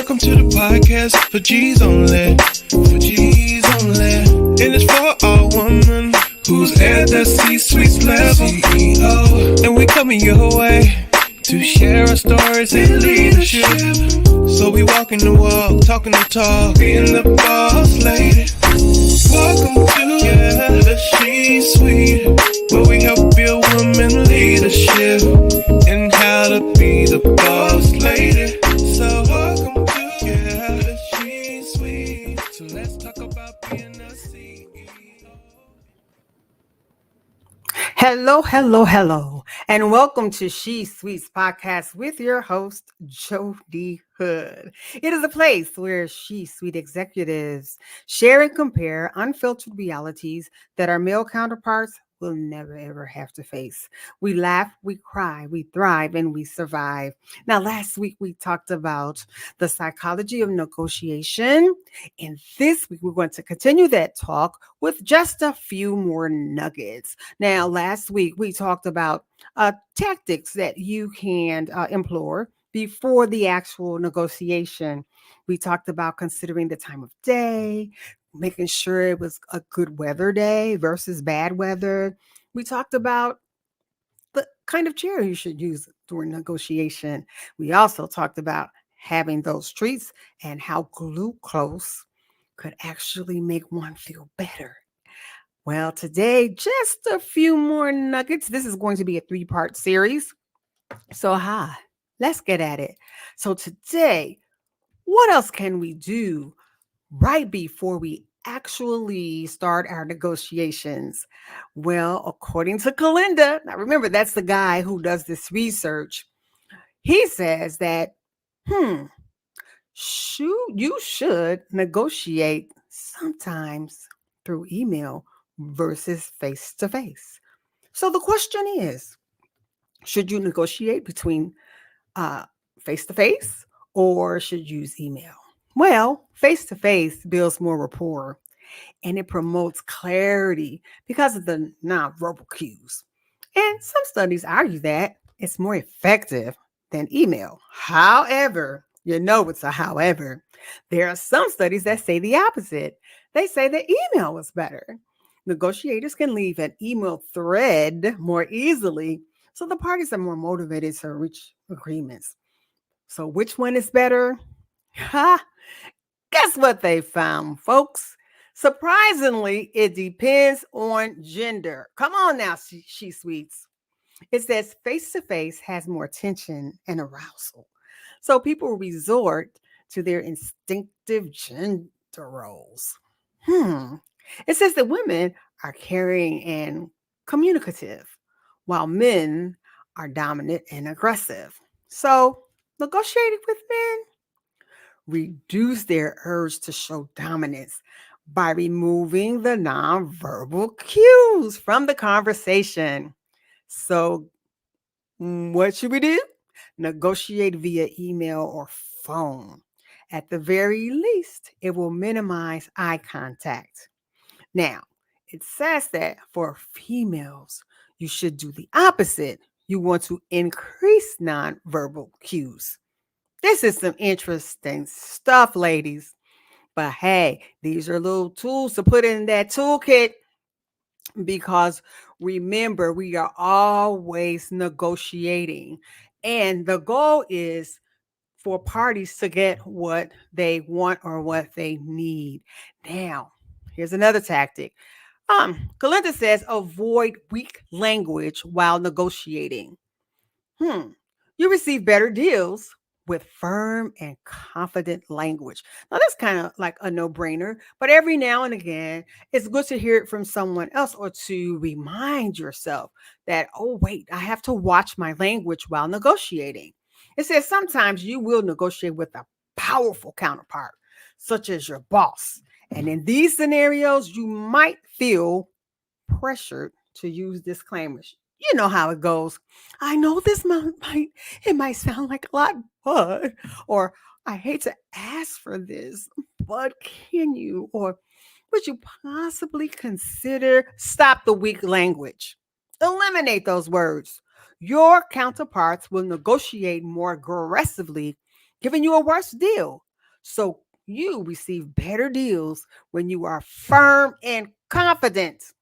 Welcome to the podcast for G's only. For G's only. And it's for all women who's at the She-Suites level. CEO. And we coming your way to share our stories in leadership. So we walking the walk, talking the talk, being the boss lady. Welcome to the She-Suite, where we help build women leadership and how to be the boss lady. So welcome to the She-Suite. So let's talk about being a CEO. Hello, and welcome to She-Suties podcast with your host, Jodi Hood. It is a place where She-Suite executives share and compare unfiltered realities that our male counterparts will never ever have to face. We laugh, we cry, we thrive, and we survive. Now, last week we talked about the psychology of negotiation, and this week we're going to continue that talk with just a few more nuggets. Now, last week we talked about tactics that you can employ before the actual negotiation. We talked about considering the time of day, making sure it was a good weather day versus bad weather. We talked about the kind of chair you should use during negotiation. We also talked about having those treats and how glucose could actually make one feel better. Well, today, just a few more nuggets. This is going to be a 3-part series. So, let's get at it. So today, what else can we do right before we actually start our negotiations? Well, according to Kalinda, now remember, that's the guy who does this research. He says that, you should negotiate sometimes through email versus face-to-face. So the question is, should you negotiate between face-to-face or should you use email? Well, face-to-face builds more rapport and it promotes clarity because of the nonverbal cues. And some studies argue that it's more effective than email. However, it's a however. There are some studies that say the opposite. They say that email is better. Negotiators can leave an email thread more easily, so the parties are more motivated to reach agreements. So which one is better? Guess what they found, folks? Surprisingly, it depends on gender. Come on now, She-Suites. It says face-to-face has more tension and arousal. So people resort to their instinctive gender roles. It says that women are caring and communicative, while men are dominant and aggressive. So negotiating with men reduce their urge to show dominance by removing the nonverbal cues from the conversation. So what should we do? Negotiate via email or phone. At the very least, it will minimize eye contact. Now, it says that for females, you should do the opposite. You want to increase nonverbal cues. This is some interesting stuff, ladies. But hey, these are little tools to put in that toolkit because remember, we are always negotiating. And the goal is for parties to get what they want or what they need. Now, here's another tactic. Kalinda says avoid weak language while negotiating. You receive better deals with firm and confident language. Now, that's kind of like a no-brainer, but every now and again, it's good to hear it from someone else or to remind yourself that, oh, wait, I have to watch my language while negotiating. It says sometimes you will negotiate with a powerful counterpart, such as your boss. And in these scenarios, you might feel pressured to use disclaimers. You know how it goes. I know this might sound like a lot, but, or I hate to ask for this, but can you, or would you possibly consider, stop the weak language. Eliminate those words. Your counterparts will negotiate more aggressively, giving you a worse deal. So you receive better deals when you are firm and confident.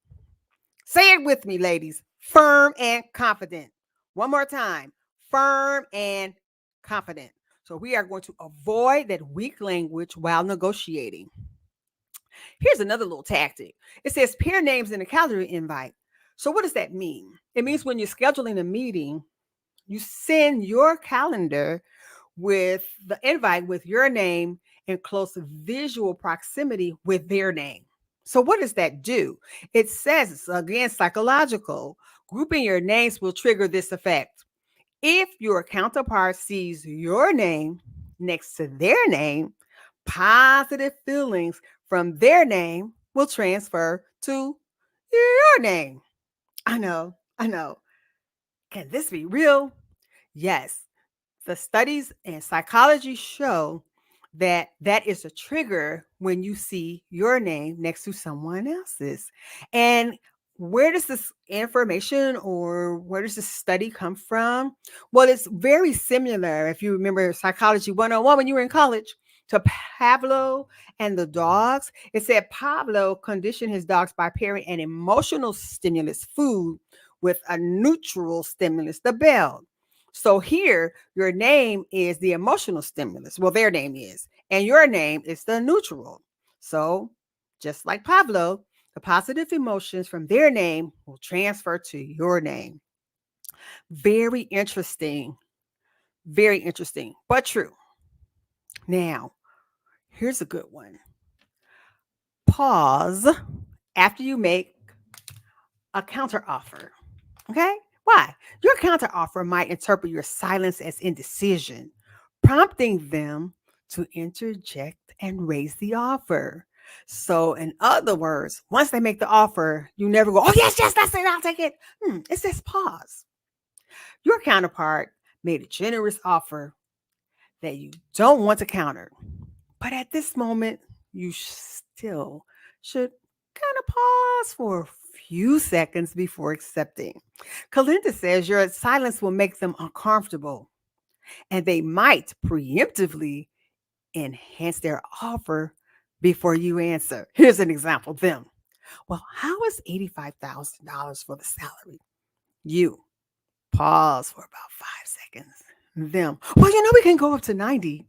Say it with me, ladies. Firm and confident. One more time. Firm and confident. So we are going to avoid that weak language while negotiating. Here's another little tactic. It says pair names in a calendar invite. So what does that mean? It means when you're scheduling a meeting, you send your calendar with the invite with your name in close visual proximity with their name. So, what does that do? It says, again, psychological. Grouping your names will trigger this effect. If your counterpart sees your name next to their name, positive feelings from their name will transfer to your name. I know, I know. Can this be real? Yes. The studies and psychology show that that is a trigger when you see your name next to someone else's. And where does this information or where does this study come from? Well, it's very similar, if you remember Psychology 101 when you were in college, to Pavlo and the dogs. It said Pavlo conditioned his dogs by pairing an emotional stimulus, food, with a neutral stimulus, the bell. So here, your name is the emotional stimulus. Well, their name is, and your name is the neutral. So, just like Pablo, the positive emotions from their name will transfer to your name. Very interesting. Very interesting, but true. Now, here's a good one. Pause after you make a counter offer. Okay? Why? Your counter offer might interpret your silence as indecision, prompting them to interject and raise the offer. So, in other words, once they make the offer, you never go, oh, yes, yes, that's it, I'll take it. It says pause. Your counterpart made a generous offer that you don't want to counter. But at this moment, you still should kind of pause for a few seconds before accepting. Kalinda says your silence will make them uncomfortable and they might preemptively enhance their offer before you answer. Here's an example them. Well, how is $85,000 for the salary? You pause for about 5 seconds. Them. Well, we can go up to 90.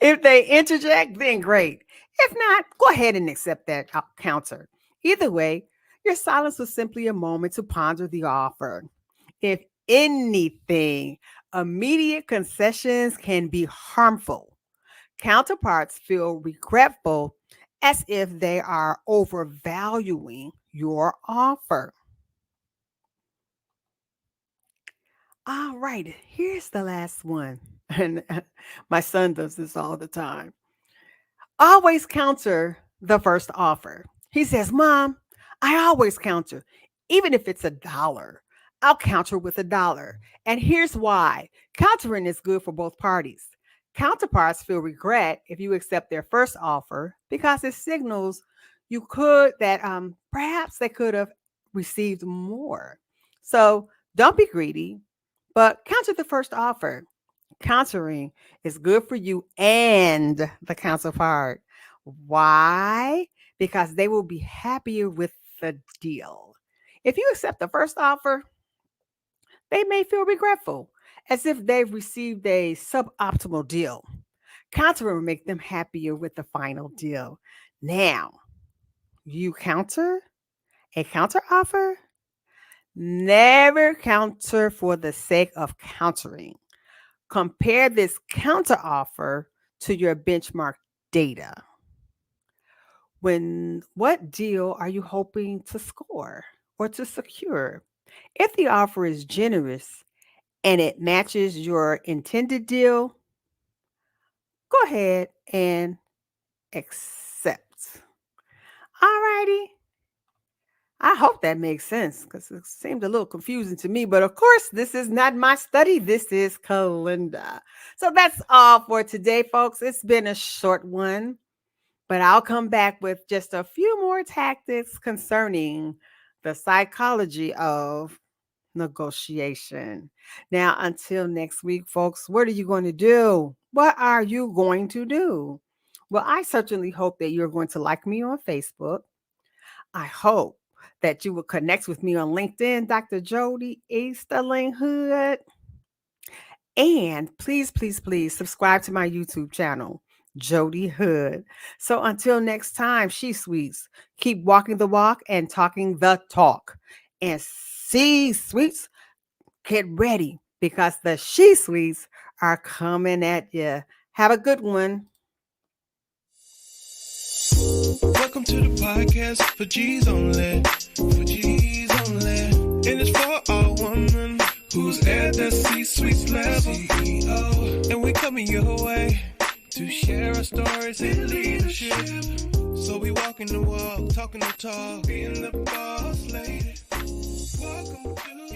If they interject, then great. If not, go ahead and accept that counter. Either way, your silence was simply a moment to ponder the offer. If anything, immediate concessions can be harmful. Counterparts feel regretful as if they are overvaluing your offer. All right, here's the last one. And my son does this all the time. Always counter the first offer. He says, Mom, I always counter, even if it's $1. I'll counter with $1. And here's why countering is good for both parties. Counterparts feel regret if you accept their first offer because it signals you could that perhaps they could have received more. So don't be greedy, but counter the first offer. Countering is good for you and the counterpart. Why? Because they will be happier with the deal. If you accept the first offer, they may feel regretful, as if they've received a suboptimal deal. Countering will make them happier with the final deal. Now, you counter a counter offer? Never counter for the sake of countering. Compare this counter offer to your benchmark data. What deal are you hoping to score or to secure? If the offer is generous and it matches your intended deal, go ahead and accept. All righty. I hope that makes sense because it seemed a little confusing to me. But of course, this is not my study. This is Kalinda. So that's all for today, folks. It's been a short one, but I'll come back with just a few more tactics concerning the psychology of negotiation. Now, until next week, folks, what are you going to do? What are you going to do? Well, I certainly hope that you're going to like me on Facebook. I hope that you will connect with me on LinkedIn, Dr. Jodi Easterling Hood. And please, please, please subscribe to my YouTube channel, Jodi Hood. So until next time, She-Suites, keep walking the walk and talking the talk. And She-Suites, get ready because the She-Suites are coming at you. Have a good one. Welcome to the podcast for G's only. For G's only. And it's for all women who's at the C-suite level. CEO. And we coming your way to share our stories in leadership. So we walking the walk, talking the talk, being the boss lady. Welcome to